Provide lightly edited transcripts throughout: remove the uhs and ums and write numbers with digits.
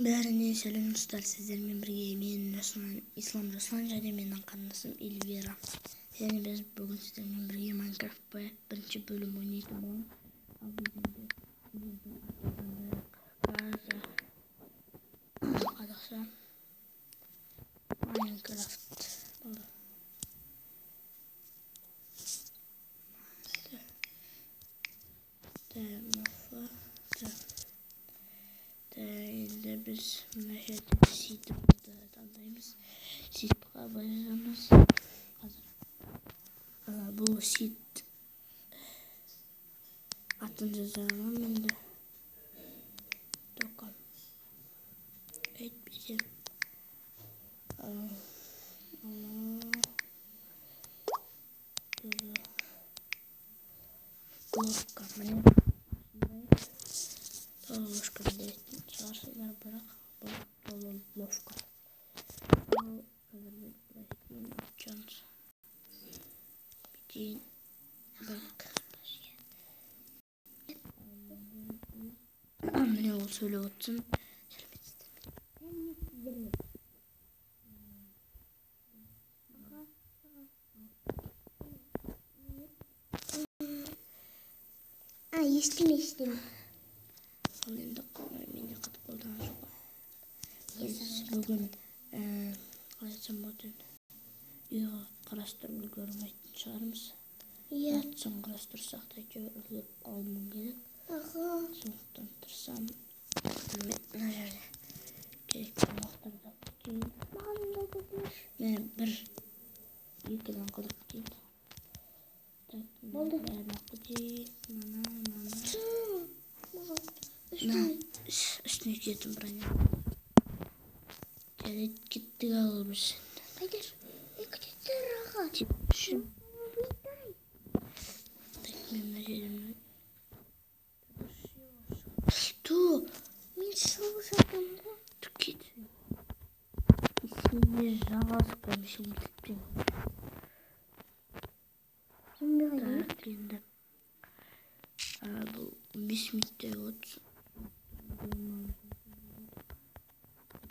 Бәріне сәлем достар, сіздермен бірге мен Ислам Руслан және менің қарындасым Эльвира. Және біз бүгін сіздермен бірге Майнкрафт бірінші бөлім ойнайтын боламыз. Ал біз енді сіздердің аталғанды қазақша Майнкрафт болды. Енді біз мына жерде ситіпті таңдаймыз. Ситіпқа байжамыз. Бұл сит атын жазамын енді. Тоқам. Әйтпесе. Ложка. Міне. Ложка дейтін шығарсыздар, бірақ бұл ложка. Бұл қазіргі пластин атчаныз. Бітейін бәк. Міне ол сөйлеп отсын. Естім. Ал енді менде қатып қолдан жоға. Бүгін қалайтсам болдың үйға қарастырып үлгермейтін шығармыз. Атсын қарастырсақ та үлгеріп қалуым керек. Сондықтан тұрсам мына жерде керекті мақтарды кетейін. Мен екіден қылып кейін. Болды. Үстіне кетім броня. Жарайды, кеттік алып үшін. Қайдар, кеттер аға. Теп үшін. Так, мен мына жерімді. Мен шығып жатам ғой. Түк кет. Сенде жағасып қоймышы ұмытыппен. Так, енді. Бұл 5 минутте отыр.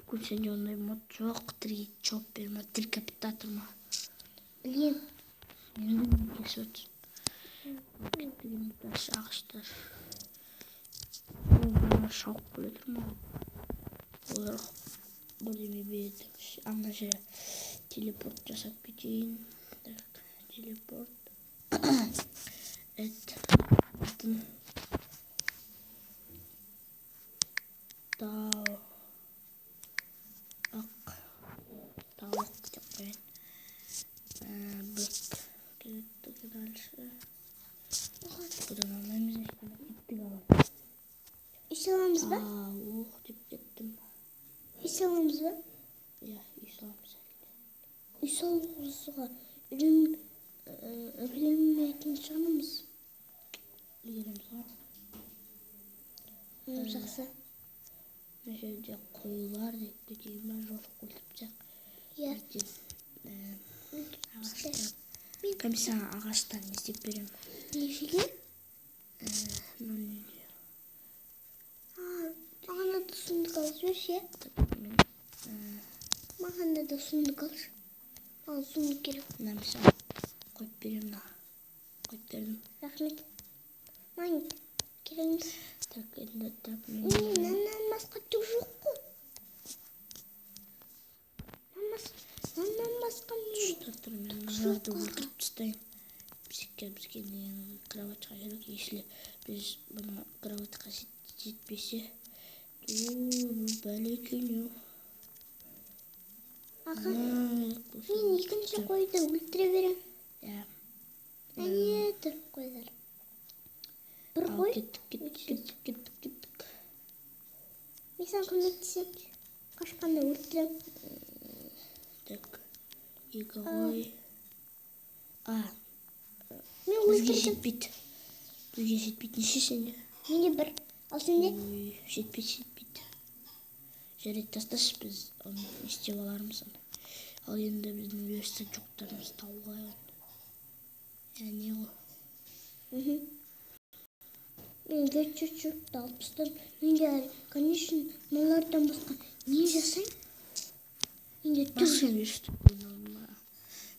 Бүкіл сенде ондай мод жоқ. Тірге чоп берма, трикапитатор ма? Білем. Енді кесі отыр. Кеттіген таш ағыштар. Олар шауқ бөлетір ма? Олар бірдеме береді. Ана жері телепорт жасап кетейін. Телепорт. Атын тауық деп қояйын. Бүк керектігі дальше. Бұдан алмаймыз ештен кеттік алам. Үй саламыз ба? Оқ деп кеттім. Үй саламыз ба? Үй саламыз әлде. Үй салуға үлгермейтін шығармыз. Үлгереміз ғой. Жақсы. Мына жерде қойлар деп кетейін ба, жоқ қойылтыпсақ. Ағаштар. Саған ағаштан істеп берем. Нешеге? Маған да сундық алып жіберші. Маған да сундық алшы. Маған сундық керек. Мына саған қойып берем. Қойып бердім. Рахмет. Маған кереміз. Так, енді тап мен. Наннан басқа түк жоқ қой. Наннан басқа не? Тұр мен мұрарды өлтіріп тастайын. Бізге кроватқа керек. Если біз бұны кроватқа жетпесе, бәле күні. Аға, мен екінші қойды өлтіре берем. Әне тұр қойдар. Бір қой. Кеттік. Мен саған көмектесем, қашқанда өлтірем. Так, екі қой. Мен Бізге өлтірдім. жетпейді. Неше сенде? Менде бір. Ал сенде? Жетпейді. Жарайды, тасташы, біз оны істеп алармыз. Ал енді біздің версия жоқтарымыз тауға. Не ғой? Менге чуть-чуть алпыстан. Менге, конечно, малардан басқа не жасайм? Менге Басқа түрлі. өстіп ойналма.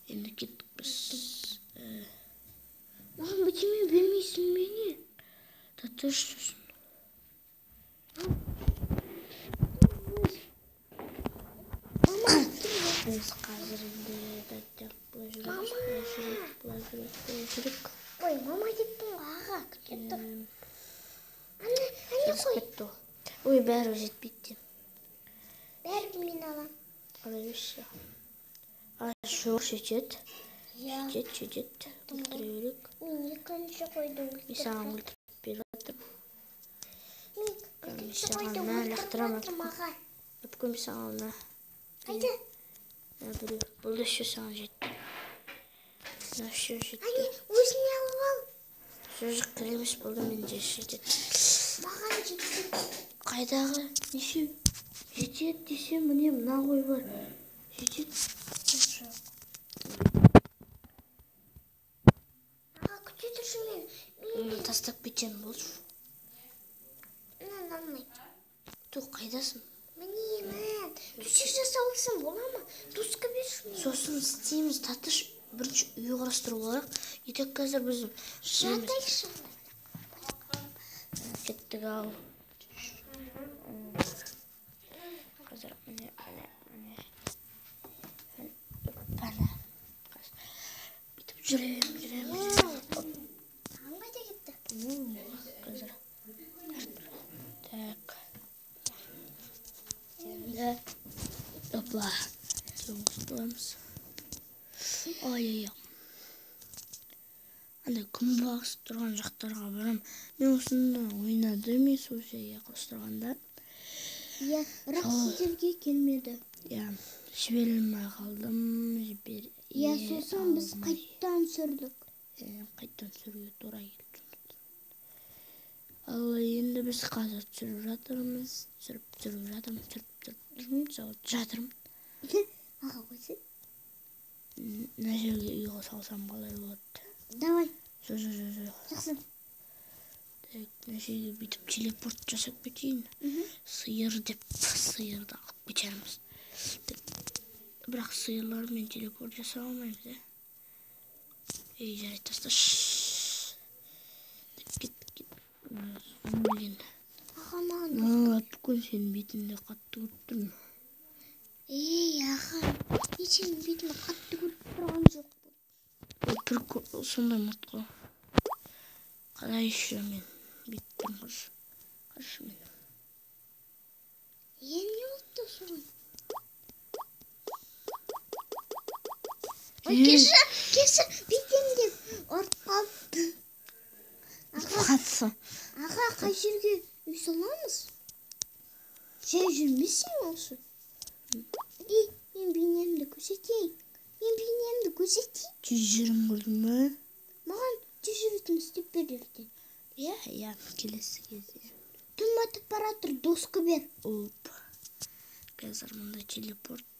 Енді кеттік біз. Маған бітеме бермейсің мені? Татыш сосын. Біз қазір енді даттап бұла жүрек. Ой, мама кеттің аға, кеттің. Анне қой. Кетті. Ой, бәрі жетпейді. Бәрі мен алам. Алай өші. Жоқ, жетеді. Жетеді. Өлтіре берек. Мен екінші қойды өлтіріп. Мен саған өлтіріп беріп жатырмын. Мен екінші қойды өлтіріп жатырмын аға. Өпкім саған на. Қайда? Бұл да үші саған жетті. Үші жетті. Әне, өзіне алып ал. Жожық кіремес болды мен де жетеді. Маған жетті. Қайдағы? Неше? Жетеді десе міне мына ғой бар. Жетеді. Аға, күте тұршы мен. Тастап кетем болшы. Мен алмай. Тұқ, қайдасың? Міне, мен. Түсі жасауылсын бола ма? Тұсқа берші мен. Сосын істейміз, татыш бірінші үй қарастыру оларақ. Етек қазір біз жатайықшы. кеттік ау. Қазір міне. Бүйтіп жүрем. Қандай да кетті. Қазір. Так. Енді. Опла. Жоғыз боламыз. Ай. Андай күн бағыс тұрған жақтарға барам. Мен осында ойнады емес осы қостырғанда. Бірақ сіздерге келмеді. Жіберілмей қалдым. Сосын біз қайттан сүрдік. Қайттан сүруге тура келді. Ал енді біз қазір түсіріп жатырмыз. Түсіріп жатырмын. Аға қойсын. Мына жерге үйге салсам қалай болады? Давай. Жоқ. Жақсы. Мына жерге бүйтіп телепорт жасап кетейін. Сиыр деп сиырды алып кетерміз. Бірақ сиырлармен телепорт жасай алмаймыз, жарайды, тасташ. Кет. Аға, маған. Бүкін сенің бетінде қатты көріп тұрмын. Аға, мен сенің бетімді қатты көріп тұрған жоқ. Сондай мұтқы. Қалай еще мен беттім қаршы мен. Не oldu soğan? Kesin bitindim. Kalktı. Ağa kaç yerге үй саламыз? Жай жүрмесің осы? Мен бейнемді көрсетейін. Жүзірім көрдің бе? Маған жүзіретін істеп берерден. Келесі кезде. Түн батып бара тұр, досқа бер. Оп. Қазір мұнда телепорт.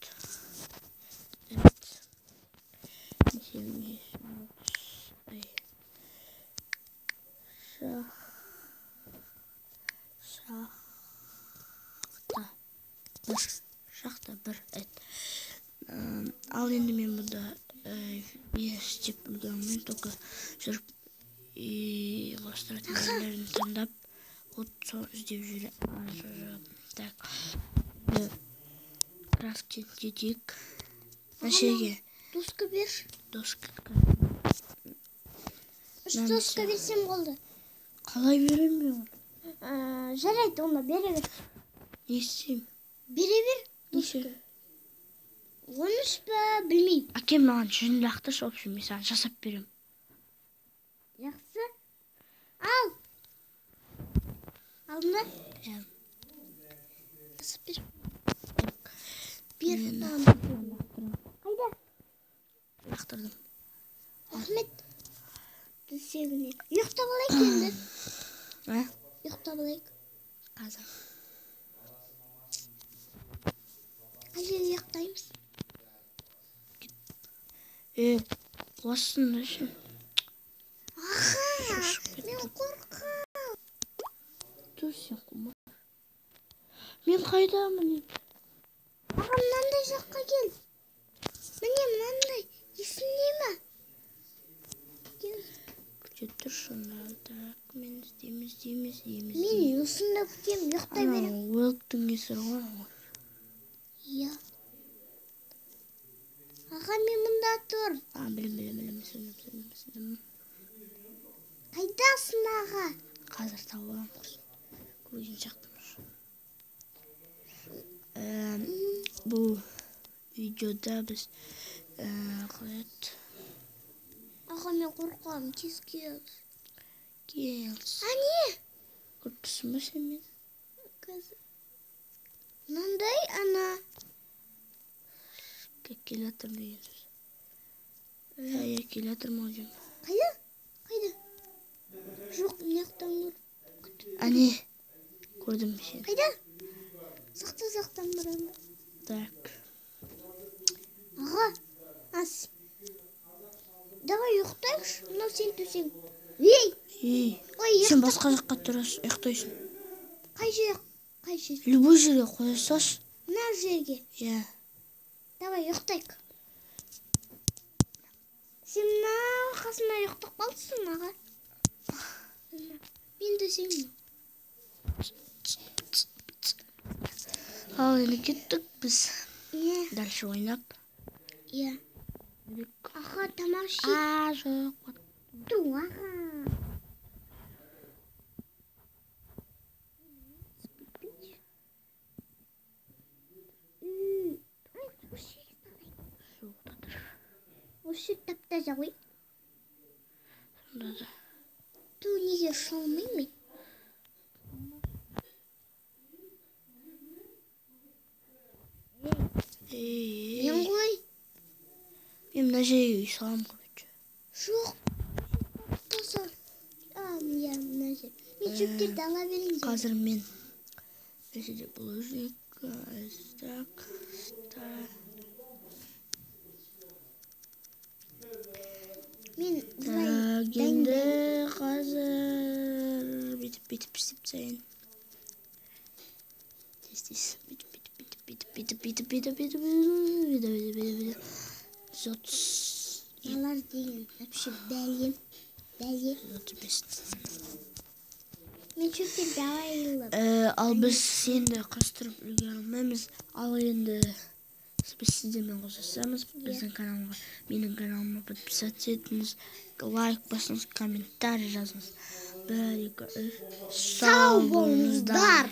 Шақта бір. Ал енді мен бұнда істеп үлгермеймін, только жүріп иллюстратын жерлерін таңдап от іздеп жүрем. Так. Крафтинг дедік. Нашеге. Доска бер. Доска. Доска берсем болды. Қалай берем мен? Жарайды, оны бере бер. Не істеймін? Бере бер. Доска. Оныш па, білмеймін. Әкем маған жүнді ақтыш, общем, мен саған жасап берем. Жақсы. Ал. Алдың ба? Жасап бер. Бер. Қайда? Лақтырдым. Ахмет. Төсегіне. Ұйықтап алайық енді. Ұйықтап алайық. Қазір. Қай жерде ұйықтаймыз? Құласын үшін. Аха, мен қорқам. Сен құмар. Мен қайдамын? Аға, мынандай жаққа кел. Міне мынандай. Есіңде ме? Күте тұр шында. Так, мен іздейміз. Мен осында күтем, ұйықтай берем. Уэлктің кесірі ғой. Иә. Аға, мен мұнда тұр. Білім. Қайдасың аға? Қазір табылам. Көзін шақтымыр. Бұл видеода біз қалайт. Аға, мен қорқам, тез келс. Келс. Не? Көріпсің ба сен мен? Мынандай, ана. Келатырм деген сөз. Келатырм ол жем. Қайда? Жоқ, мынаяқтан көр. Әне, көрдім сен. Қайда? Сақтан барам. Так. Аға, давай ұйықтайықшы, мынау сен төсең. Ой, Сен басқа жаққа тұрасың, ұйықтайсың. Қай жер? Любой жерге қоя салшы. Мына жерге. Иә. Давай ұйықтайық. Сен мына қасына ұйықтап қалдысың, аға. Мен төсеңмін. Ал енді кеттік біз. Дальше ойнап. Иә. Аға, тамақ ішейік. Жоқ. Тұр, аға. Осы тап-таза ғой. Тұр, неге шалмаймын? Мен ғой. Мен мына жерге үй салам ғой. Жоқ. Таза. Мына жер. Мен шөптерді ала берейін. Қазір мен нәрседе бұлыжник. Так. Мен енді қазір бүйтіп істеп тастайын. Тез. Бүйтіп. Зот. Алар деген вообще бәлем. 35. Мен шөптерді алайын. Ал біз енді қыстырып үлгере алмаймыз. Ал енді біз сіздермен қосасамыз. Біздің каналға, менің каналыма подписаться етіңіз, лайк басыңыз, комментарий жазыңыз. 1, 2, 3. Сау болыңыздар.